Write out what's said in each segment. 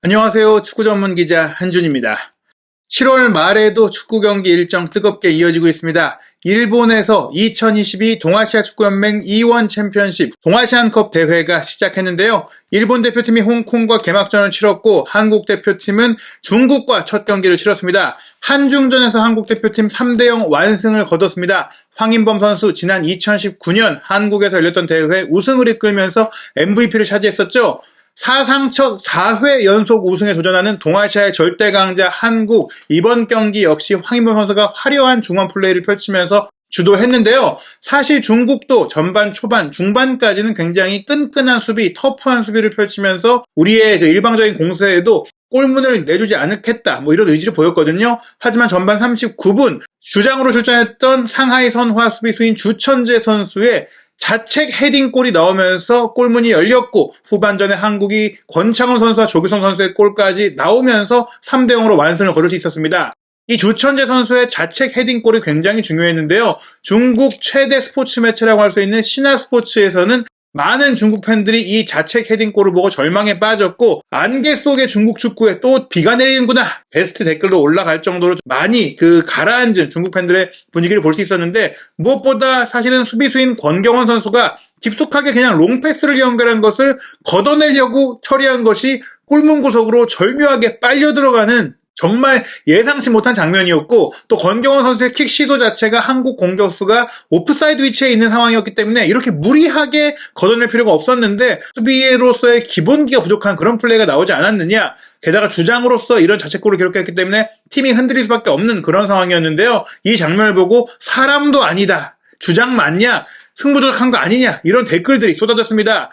안녕하세요. 축구 전문 기자 한준입니다. 7월 말에도 축구 경기 일정 뜨겁게 이어지고 있습니다. 일본에서 2022 동아시아 축구연맹 E1 챔피언십 동아시안컵 대회가 시작했는데요. 일본 대표팀이 홍콩과 개막전을 치렀고 한국 대표팀은 중국과 첫 경기를 치렀습니다. 한중전에서 한국 대표팀 3대0 완승을 거뒀습니다. 황인범 선수 지난 2019년 한국에서 열렸던 대회 우승을 이끌면서 MVP를 차지했었죠. 사상 첫 4회 연속 우승에 도전하는 동아시아의 절대 강자 한국, 이번 경기 역시 황인범 선수가 화려한 중원 플레이를 펼치면서 주도했는데요. 사실 중국도 전반, 초반, 중반까지는 굉장히 끈끈한 수비, 터프한 수비를 펼치면서 우리의 일방적인 공세에도 골문을 내주지 않겠다, 이런 의지를 보였거든요. 하지만 전반 39분 주장으로 출전했던 상하이 선화 수비수인 주천재 선수의 자책 헤딩골이 나오면서 골문이 열렸고 후반전에 한국이 권창훈 선수와 조규성 선수의 골까지 나오면서 3대0으로 완승을 거둘 수 있었습니다. 이 주천재 선수의 자책 헤딩골이 굉장히 중요했는데요. 중국 최대 스포츠 매체라고 할 수 있는 신화스포츠에서는 많은 중국 팬들이 이 자책 헤딩골을 보고 절망에 빠졌고 안개 속의 중국 축구에 또 비가 내리는구나 베스트 댓글로 올라갈 정도로 많이 가라앉은 중국 팬들의 분위기를 볼 수 있었는데, 무엇보다 사실은 수비수인 권경원 선수가 깊숙하게 그냥 롱패스를 연결한 것을 걷어내려고 처리한 것이 골문 구석으로 절묘하게 빨려 들어가는 정말 예상치 못한 장면이었고, 또 권경원 선수의 킥 시도 자체가 한국 공격수가 오프사이드 위치에 있는 상황이었기 때문에 이렇게 무리하게 걷어낼 필요가 없었는데 수비로서의 기본기가 부족한 그런 플레이가 나오지 않았느냐. 게다가 주장으로서 이런 자책골을 기록했기 때문에 팀이 흔들릴 수밖에 없는 그런 상황이었는데요. 이 장면을 보고 사람도 아니다, 주장 맞냐, 승부조작한 거 아니냐, 이런 댓글들이 쏟아졌습니다.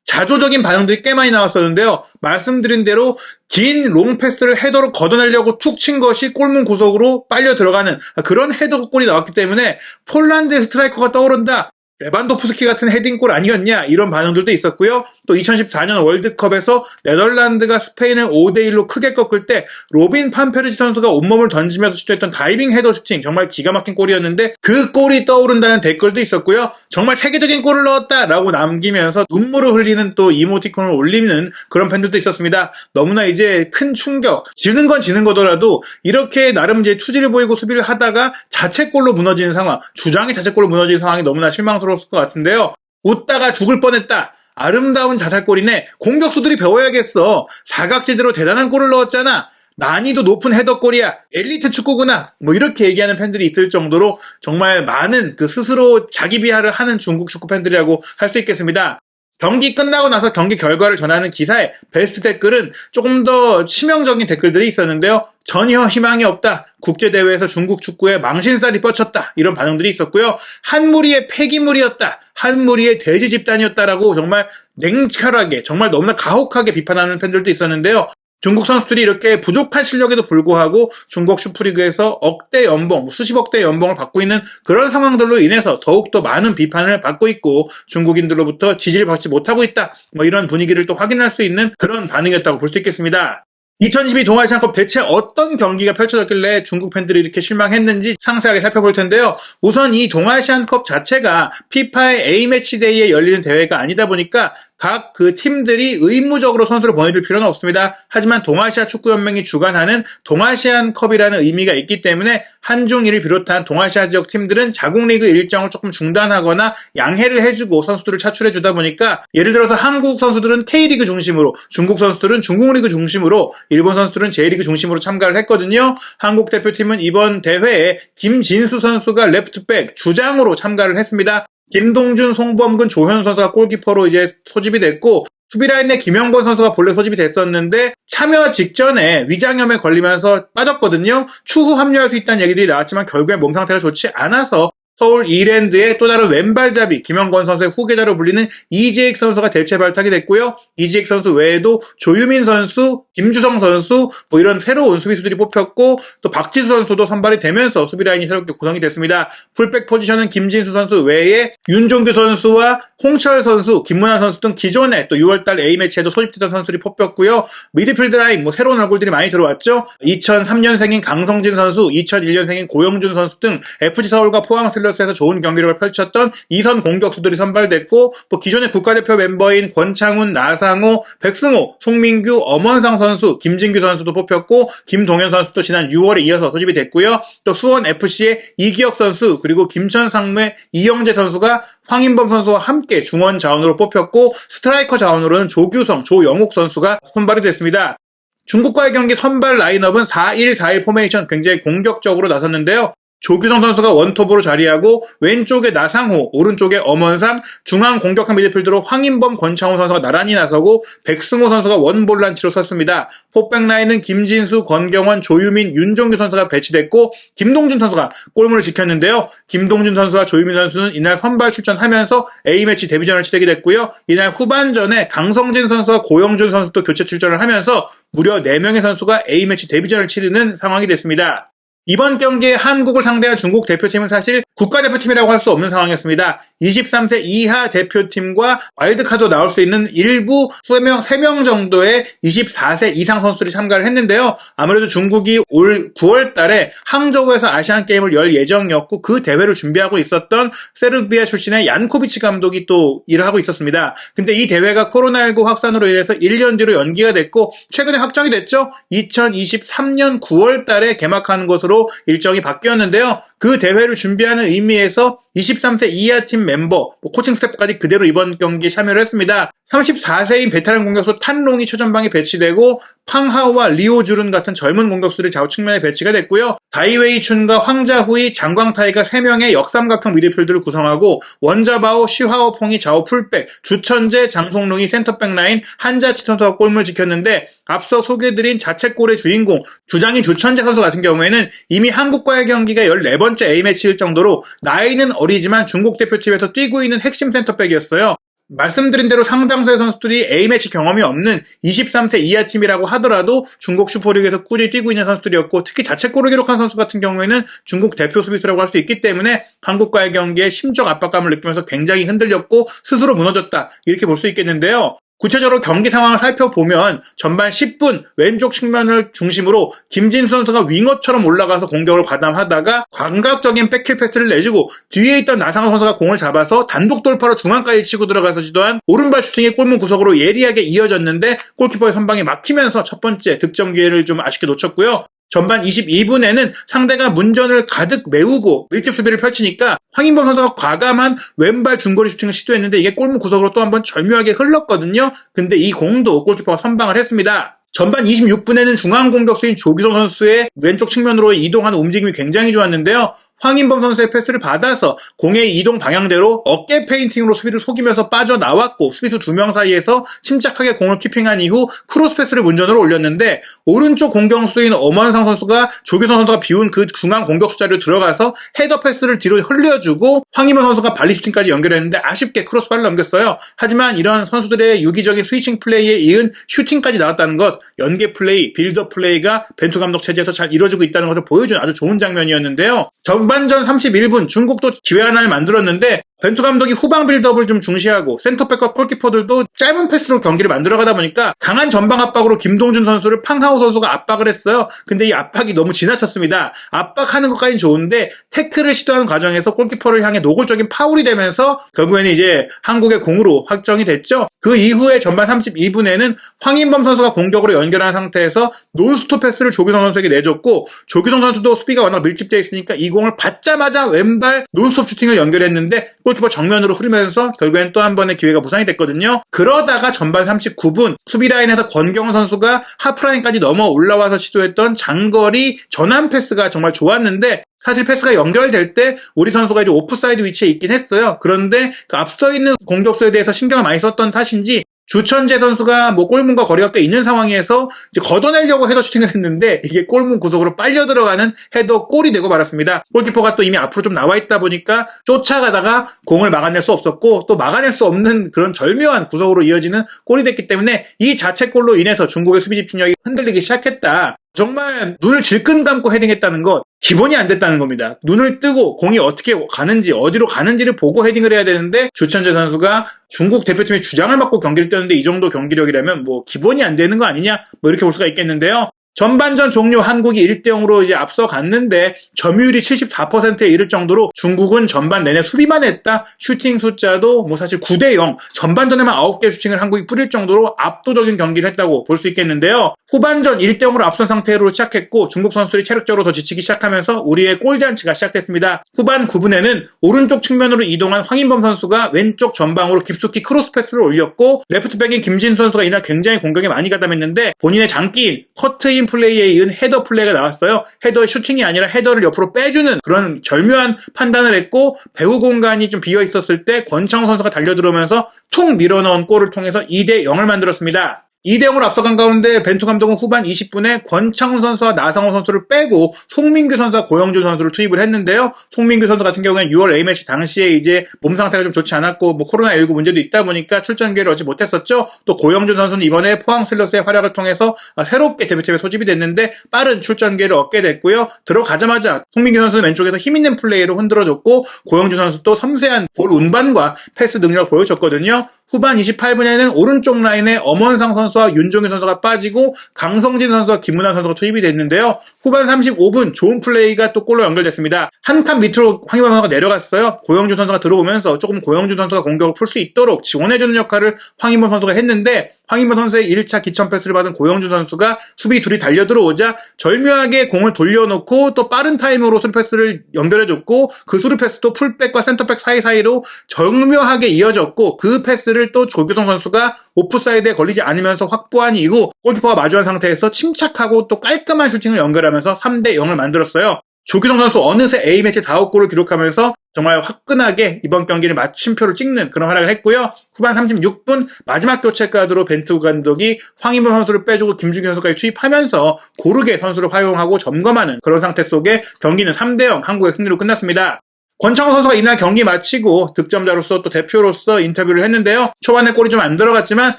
자조적인 반응들이 꽤 많이 나왔었는데요. 말씀드린 대로 긴 롱패스를 헤더로 걷어내려고 툭 친 것이 골문 구석으로 빨려 들어가는 그런 헤더골이 나왔기 때문에 폴란드 스트라이커가 떠오른다, 레반도프스키 같은 헤딩골 아니었냐, 이런 반응들도 있었고요. 또 2014년 월드컵에서 네덜란드가 스페인을 5대1로 크게 꺾을 때 로빈 판페르시 선수가 온몸을 던지면서 시도했던 다이빙 헤더 슈팅, 정말 기가 막힌 골이었는데 그 골이 떠오른다는 댓글도 있었고요. 정말 세계적인 골을 넣었다라고 남기면서 눈물을 흘리는 또 이모티콘을 올리는 그런 팬들도 있었습니다. 너무나 이제 큰 충격, 지는 건 지는 거더라도 이렇게 나름 이제 투지를 보이고 수비를 하다가 자책골로 무너지는 상황, 주장이 자책골로 무너지는 상황이 너무나 실망스러웠을 것 같은데요. 웃다가 죽을 뻔했다, 아름다운 자살골이네, 공격수들이 배워야겠어, 사각지대로 대단한 골을 넣었잖아, 난이도 높은 헤더골이야, 엘리트 축구구나, 이렇게 얘기하는 팬들이 있을 정도로 정말 많은 스스로 자기 비하를 하는 중국 축구 팬들이라고 할 수 있겠습니다. 경기 끝나고 나서 경기 결과를 전하는 기사에 베스트 댓글은 조금 더 치명적인 댓글들이 있었는데요. 전혀 희망이 없다, 국제대회에서 중국 축구에 망신살이 뻗쳤다, 이런 반응들이 있었고요. 한 무리의 폐기물이었다, 한 무리의 돼지 집단이었다라고 정말 냉철하게, 정말 너무나 가혹하게 비판하는 팬들도 있었는데요. 중국 선수들이 이렇게 부족한 실력에도 불구하고 중국 슈퍼리그에서 억대 연봉, 수십억대 연봉을 받고 있는 그런 상황들로 인해서 더욱더 많은 비판을 받고 있고 중국인들로부터 지지를 받지 못하고 있다, 이런 분위기를 또 확인할 수 있는 그런 반응이었다고 볼 수 있겠습니다. 2022 동아시안컵 대체 어떤 경기가 펼쳐졌길래 중국 팬들이 이렇게 실망했는지 상세하게 살펴볼 텐데요. 우선 이 동아시안컵 자체가 피파의 A매치데이에 열리는 대회가 아니다 보니까 각 팀들이 의무적으로 선수를 보내줄 필요는 없습니다. 하지만 동아시아 축구연맹이 주관하는 동아시안컵이라는 의미가 있기 때문에 한중일을 비롯한 동아시아 지역 팀들은 자국리그 일정을 조금 중단하거나 양해를 해주고 선수들을 차출해주다 보니까, 예를 들어서 한국 선수들은 K리그 중심으로, 중국 선수들은 중국리그 중심으로, 일본 선수들은 J리그 중심으로 참가를 했거든요. 한국 대표팀은 이번 대회에 김진수 선수가 레프트백 주장으로 참가를 했습니다. 김동준, 송범근, 조현 선수가 골키퍼로 이제 소집이 됐고, 수비라인에 김영권 선수가 본래 소집이 됐었는데 참여 직전에 위장염에 걸리면서 빠졌거든요. 추후 합류할 수 있다는 얘기들이 나왔지만 결국에 몸 상태가 좋지 않아서 서울 이랜드의 또 다른 왼발잡이 김영권 선수의 후계자로 불리는 이재익 선수가 대체 발탁이 됐고요. 이재익 선수 외에도 조유민 선수, 김주성 선수 이런 새로운 수비수들이 뽑혔고, 또 박지수 선수도 선발이 되면서 수비 라인이 새롭게 구성이 됐습니다. 풀백 포지션은 김진수 선수 외에 윤종규 선수와 홍철 선수, 김문환 선수 등 기존에 또 6월달 A매치에도 소집됐던 선수들이 뽑혔고요. 미드필드 라인 새로운 얼굴들이 많이 들어왔죠. 2003년생인 강성진 선수, 2001년생인 고영준 선수 등 FC 서울과 포항 스틸러 플러스에서 좋은 경기력을 펼쳤던 2선 공격수들이 선발됐고 뭐 기존의 국가대표 멤버인 권창훈, 나상호, 백승호, 송민규, 엄원상 선수, 김진규 선수도 뽑혔고 김동현 선수도 지난 6월에 이어서 소집이 됐고요. 또 수원FC의 이기혁 선수 그리고 김천 상무의 이영재 선수가 황인범 선수와 함께 중원 자원으로 뽑혔고 스트라이커 자원으로는 조규성, 조영욱 선수가 선발이 됐습니다. 중국과의 경기 선발 라인업은 4-1-4-1 포메이션 굉장히 공격적으로 나섰는데요. 조규성 선수가 원톱으로 자리하고 왼쪽에 나상호, 오른쪽에 엄원상, 중앙 공격형 미드필더로 황인범, 권창훈 선수가 나란히 나서고 백승호 선수가 원볼란치로 섰습니다. 포백 라인은 김진수, 권경원, 조유민, 윤종규 선수가 배치됐고 김동준 선수가 골문을 지켰는데요. 김동준 선수와 조유민 선수는 이날 선발 출전하면서 A매치 데뷔전을 치르게 됐고요. 이날 후반전에 강성진 선수와 고영준 선수도 교체 출전을 하면서 무려 4명의 선수가 A매치 데뷔전을 치르는 상황이 됐습니다. 이번 경기에 한국을 상대한 중국 대표팀은 사실 국가대표팀이라고 할 수 없는 상황이었습니다. 23세 이하 대표팀과 와일드카드로 나올 수 있는 일부 3명 정도의 24세 이상 선수들이 참가를 했는데요. 아무래도 중국이 올 9월 달에 항저우에서 아시안게임을 열 예정이었고 그 대회를 준비하고 있었던 세르비아 출신의 얀코비치 감독이 또 일을 하고 있었습니다. 근데 이 대회가 코로나19 확산으로 인해서 1년 뒤로 연기가 됐고 최근에 확정이 됐죠. 2023년 9월 달에 개막하는 것으로 일정이 바뀌었는데요. 그 대회를 준비하는 의미에서 23세 이하 팀 멤버, 코칭 스태프까지 그대로 이번 경기에 참여를 했습니다. 34세인 베테랑 공격수 탄롱이 최전방에 배치되고 팡하오와 리오주른 같은 젊은 공격수들이 좌우 측면에 배치가 됐고요. 다이웨이춘과 황자후이, 장광타이가 3명의 역삼각형 미드필드를 구성하고 원자바오, 시화오퐁이 좌우 풀백, 주천재, 장송롱이 센터백 라인, 한자치 선수가 골문을 지켰는데 앞서 소개드린 자책골의 주인공 주장인 주천재 선수 같은 경우에는 이미 한국과의 경기가 14번째 A매치일 정도로 나이는 어리지만 중국 대표팀에서 뛰고 있는 핵심 센터백이었어요. 말씀드린 대로 상당수의 선수들이 A매치 경험이 없는 23세 이하 팀이라고 하더라도 중국 슈퍼리그에서 꾸준히 뛰고 있는 선수들이었고 특히 자책골을 기록한 선수 같은 경우에는 중국 대표 수비수라고 할 수 있기 때문에 한국과의 경기에 심적 압박감을 느끼면서 굉장히 흔들렸고 스스로 무너졌다 이렇게 볼 수 있겠는데요. 구체적으로 경기 상황을 살펴보면 전반 10분 왼쪽 측면을 중심으로 김진수 선수가 윙어처럼 올라가서 공격을 과담하다가 감각적인 백힐 패스를 내주고 뒤에 있던 나상호 선수가 공을 잡아서 단독 돌파로 중앙까지 치고 들어가서 시도한 오른발 슈팅이 골문 구석으로 예리하게 이어졌는데 골키퍼의 선방이 막히면서 첫 번째 득점 기회를 좀 아쉽게 놓쳤고요. 전반 22분에는 상대가 문전을 가득 메우고 밀집 수비를 펼치니까 황인범 선수가 과감한 왼발 중거리 슈팅을 시도했는데 이게 골문 구석으로 또 한번 절묘하게 흘렀거든요. 근데 이 공도 골키퍼가 선방을 했습니다. 전반 26분에는 중앙 공격수인 조규성 선수의 왼쪽 측면으로 이동하는 움직임이 굉장히 좋았는데요. 황인범 선수의 패스를 받아서 공의 이동 방향대로 어깨 페인팅으로 수비를 속이면서 빠져나왔고 수비수 2명 사이에서 침착하게 공을 키핑한 이후 크로스 패스를 문전으로 올렸는데 오른쪽 공격수인 엄원상 선수가 조규성 선수가 비운 그 중앙 공격수 자리로 들어가서 헤더 패스를 뒤로 흘려주고 황인범 선수가 발리 슈팅까지 연결했는데 아쉽게 크로스바를 넘겼어요. 하지만 이런 선수들의 유기적인 스위칭 플레이에 이은 슈팅까지 나왔다는 것, 연계 플레이, 빌드업 플레이가 벤투 감독 체제에서 잘 이루어지고 있다는 것을 보여준 아주 좋은 장면이었는데요. 전반전 31분 중국도 기회 하나를 만들었는데 벤투 감독이 후방 빌드업을 좀 중시하고 센터백과 골키퍼들도 짧은 패스로 경기를 만들어가다 보니까 강한 전방 압박으로 김동준 선수를 팡하오 선수가 압박을 했어요. 근데 이 압박이 너무 지나쳤습니다. 압박하는 것까지는 좋은데 태클을 시도하는 과정에서 골키퍼를 향해 노골적인 파울이 되면서 결국에는 이제 한국의 공으로 확정이 됐죠. 그 이후에 전반 32분에는 황인범 선수가 공격으로 연결한 상태에서 논스톱 패스를 조규성 선수에게 내줬고 조규성 선수도 수비가 워낙 밀집되어 있으니까 이 공을 받자마자 왼발 논스톱 슈팅을 연결했는데 골키퍼 정면으로 흐르면서 결국엔 또 한 번의 기회가 무산이 됐거든요. 그러다가 전반 39분 수비 라인에서 권경원 선수가 하프라인까지 넘어 올라와서 시도했던 장거리 전환 패스가 정말 좋았는데 사실 패스가 연결될 때 우리 선수가 이제 오프사이드 위치에 있긴 했어요. 그런데 그 앞서 있는 공격수에 대해서 신경을 많이 썼던 탓인지 주천재 선수가 골문과 거리가 꽤 있는 상황에서 이제 걷어내려고 헤더 슈팅을 했는데 이게 골문 구석으로 빨려 들어가는 헤더 골이 되고 말았습니다. 골키퍼가 또 이미 앞으로 좀 나와 있다 보니까 쫓아가다가 공을 막아낼 수 없었고 또 막아낼 수 없는 그런 절묘한 구석으로 이어지는 골이 됐기 때문에 이 자책골로 인해서 중국의 수비 집중력이 흔들리기 시작했다. 정말 눈을 질끈 감고 헤딩했다는 것 기본이 안 됐다는 겁니다. 눈을 뜨고 공이 어떻게 가는지 어디로 가는지를 보고 헤딩을 해야 되는데 주천재 선수가 중국 대표팀의 주장을 맡고 경기를 뛰었는데 이 정도 경기력이라면 기본이 안 되는 거 아니냐 이렇게 볼 수가 있겠는데요. 전반전 종료 한국이 1대0으로 이제 앞서갔는데 점유율이 74%에 이를 정도로 중국은 전반 내내 수비만 했다. 슈팅 숫자도 뭐 사실 9대0, 전반전에만 9개 슈팅을 한국이 뿌릴 정도로 압도적인 경기를 했다고 볼 수 있겠는데요. 후반전 1대0으로 앞선 상태로 시작했고 중국 선수들이 체력적으로 더 지치기 시작하면서 우리의 골잔치가 시작됐습니다. 후반 9분에는 오른쪽 측면으로 이동한 황인범 선수가 왼쪽 전방으로 깊숙이 크로스 패스를 올렸고 레프트백인 김진수 선수가 이날 굉장히 공격에 많이 가담했는데 본인의 장기인 커트인 플레이에 이은 헤더 플레이가 나왔어요. 헤더의 슈팅이 아니라 헤더를 옆으로 빼주는 그런 절묘한 판단을 했고 배후 공간이 좀 비어 있었을 때 권창훈 선수가 달려들어오면서 툭 밀어넣은 골을 통해서 2대0을 만들었습니다. 2대0으로 앞서간 가운데 벤투 감독은 후반 20분에 권창훈 선수와 나상호 선수를 빼고 송민규 선수와 고영준 선수를 투입을 했는데요. 송민규 선수 같은 경우에는 6월 A매치 당시에 이제 몸 상태가 좀 좋지 않았고 뭐 코로나19 문제도 있다 보니까 출전 기회를 얻지 못했었죠. 또 고영준 선수는 이번에 포항 슬러스의 활약을 통해서 새롭게 데뷔팀에 소집이 됐는데 빠른 출전 기회를 얻게 됐고요. 들어가자마자 송민규 선수는 왼쪽에서 힘있는 플레이로 흔들어줬고 고영준 선수 또 섬세한 볼 운반과 패스 능력을 보여줬거든요. 후반 28분에는 오른쪽 라인에 엄원상 선수와 윤종현 선수가 빠지고 강성진 선수와 김문환 선수가 투입이 됐는데요. 후반 35분 좋은 플레이가 또 골로 연결됐습니다. 한 칸 밑으로 황희범 선수가 내려갔어요. 고영준 선수가 들어오면서 조금 고영준 선수가 공격을 풀 수 있도록 지원해주는 역할을 황희범 선수가 했는데 황인범 선수의 1차 기천 패스를 받은 고영준 선수가 수비 둘이 달려들어오자 절묘하게 공을 돌려놓고 또 빠른 타임으로 수루 패스를 연결해줬고 그 수루 패스도 풀백과 센터백 사이사이로 절묘하게 이어졌고 그 패스를 또 조규성 선수가 오프사이드에 걸리지 않으면서 확보한 이후 골키퍼와 마주한 상태에서 침착하고 또 깔끔한 슈팅을 연결하면서 3대0을 만들었어요. 조규성 선수 어느새 A매치 4골을 기록하면서 정말 화끈하게 이번 경기를 마침표를 찍는 그런 활약을 했고요. 후반 36분 마지막 교체 카드로 벤투 감독이 황인범 선수를 빼주고 김준규 선수까지 투입하면서 고르게 선수를 활용하고 점검하는 그런 상태 속에 경기는 3대0 한국의 승리로 끝났습니다. 권창훈 선수가 이날 경기 마치고 득점자로서 또 대표로서 인터뷰를 했는데요. 초반에 골이 좀 안 들어갔지만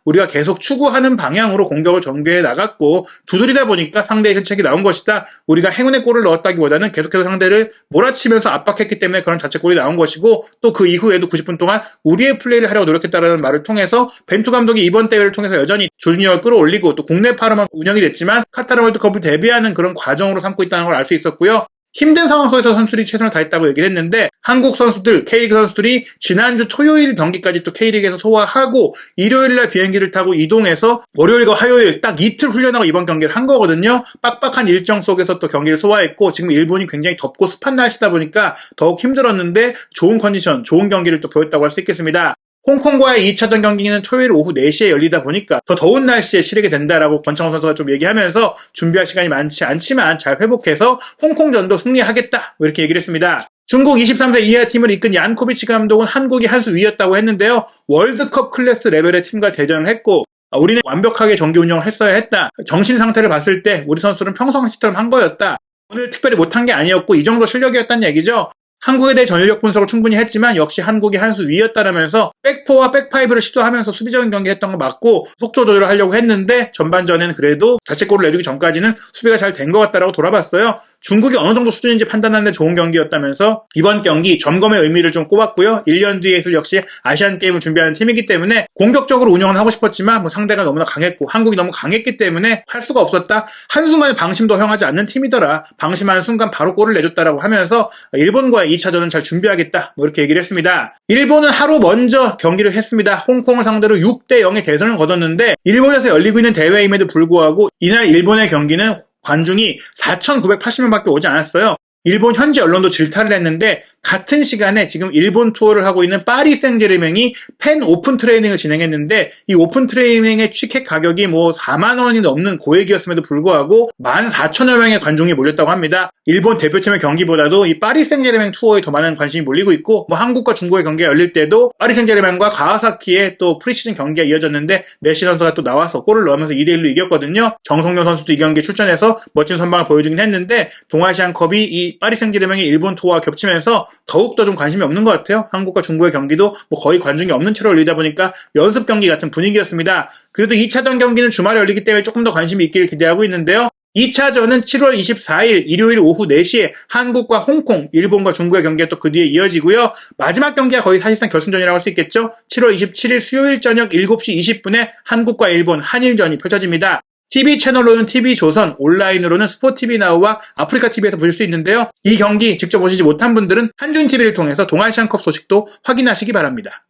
우리가 계속 추구하는 방향으로 공격을 전개해 나갔고 두드리다 보니까 상대의 실책이 나온 것이다. 우리가 행운의 골을 넣었다기보다는 계속해서 상대를 몰아치면서 압박했기 때문에 그런 자책골이 나온 것이고 또 그 이후에도 90분 동안 우리의 플레이를 하려고 노력했다는 말을 통해서 벤투 감독이 이번 대회를 통해서 여전히 조준혁을 끌어올리고 또 국내파로만 운영이 됐지만 카타르 월드컵을 대비하는 그런 과정으로 삼고 있다는 걸 알 수 있었고요. 힘든 상황 속에서 선수들이 최선을 다했다고 얘기를 했는데 한국 선수들, K리그 선수들이 지난주 토요일 경기까지 또 K리그에서 소화하고 일요일날 비행기를 타고 이동해서 월요일과 화요일 딱 이틀 훈련하고 이번 경기를 한 거거든요. 빡빡한 일정 속에서 또 경기를 소화했고 지금 일본이 굉장히 덥고 습한 날씨다 보니까 더욱 힘들었는데 좋은 컨디션, 좋은 경기를 또 보였다고 할 수 있겠습니다. 홍콩과의 2차전 경기는 토요일 오후 4시에 열리다 보니까 더 더운 날씨에 치르게 된다라고 권창훈 선수가 좀 얘기하면서 준비할 시간이 많지 않지만 잘 회복해서 홍콩전도 승리하겠다 이렇게 얘기를 했습니다. 중국 23세 이하 팀을 이끈 얀코비치 감독은 한국이 한 수 위였다고 했는데요. 월드컵 클래스 레벨의 팀과 대전을 했고 우리는 완벽하게 경기 운영을 했어야 했다. 정신 상태를 봤을 때 우리 선수들은 평상시처럼 한 거였다. 오늘 특별히 못한 게 아니었고 이 정도 실력이었다는 얘기죠. 한국에 대해 전력 분석을 충분히 했지만 역시 한국이 한 수 위였다라면서 백포와 백파이브를 시도하면서 수비적인 경기를 했던 거 맞고 속도 조절을 하려고 했는데 전반전에는 그래도 자책골을 내주기 전까지는 수비가 잘 된 것 같다라고 돌아봤어요. 중국이 어느 정도 수준인지 판단하는데 좋은 경기였다면서 이번 경기 점검의 의미를 좀 꼽았고요. 1년 뒤에 있을 역시 아시안게임을 준비하는 팀이기 때문에 공격적으로 운영은 하고 싶었지만 상대가 너무나 강했고 한국이 너무 강했기 때문에 할 수가 없었다. 한순간에 방심도 허용하지 않는 팀이더라. 방심하는 순간 바로 골을 내줬다라고 하면서 일본과의 2차전은 잘 준비하겠다 이렇게 얘기를 했습니다. 일본은 하루 먼저 경기를 했습니다. 홍콩을 상대로 6대0의 대선을 거뒀는데 일본에서 열리고 있는 대회임에도 불구하고 이날 일본의 경기는 관중이 4,980명밖에 오지 않았어요. 일본 현지 언론도 질타를 했는데 같은 시간에 지금 일본 투어를 하고 있는 파리 생제르맹이 팬 오픈 트레이닝을 진행했는데 이 오픈 트레이닝의 티켓 가격이 4만 원이 넘는 고액이었음에도 불구하고 14,000여 명의 관중이 몰렸다고 합니다. 일본 대표팀의 경기보다도 이 파리 생제르맹 투어에 더 많은 관심이 몰리고 있고 한국과 중국의 경기가 열릴 때도 파리 생제르맹과 가와사키의 또 프리시즌 경기가 이어졌는데 메시 선수가 또 나와서 골을 넣으면서 2대1로 이겼거든요. 정성용 선수도 이 경기에 출전해서 멋진 선방을 보여주긴 했는데 동아시안컵이 이 파리 생제르맹의 일본 투어와 겹치면서 더욱더 좀 관심이 없는 것 같아요. 한국과 중국의 경기도 거의 관중이 없는 채로 열리다 보니까 연습 경기 같은 분위기였습니다. 그래도 2차전 경기는 주말에 열리기 때문에 조금 더 관심이 있기를 기대하고 있는데요. 2차전은 7월 24일 일요일 오후 4시에 한국과 홍콩, 일본과 중국의 경기가 또 그 뒤에 이어지고요. 마지막 경기가 거의 사실상 결승전이라고 할 수 있겠죠. 7월 27일 수요일 저녁 7시 20분에 한국과 일본 한일전이 펼쳐집니다. TV 채널로는 TV조선, 온라인으로는 스포티비나우와 아프리카TV에서 보실 수 있는데요. 이 경기 직접 보시지 못한 분들은 한준TV를 통해서 동아시안컵 소식도 확인하시기 바랍니다.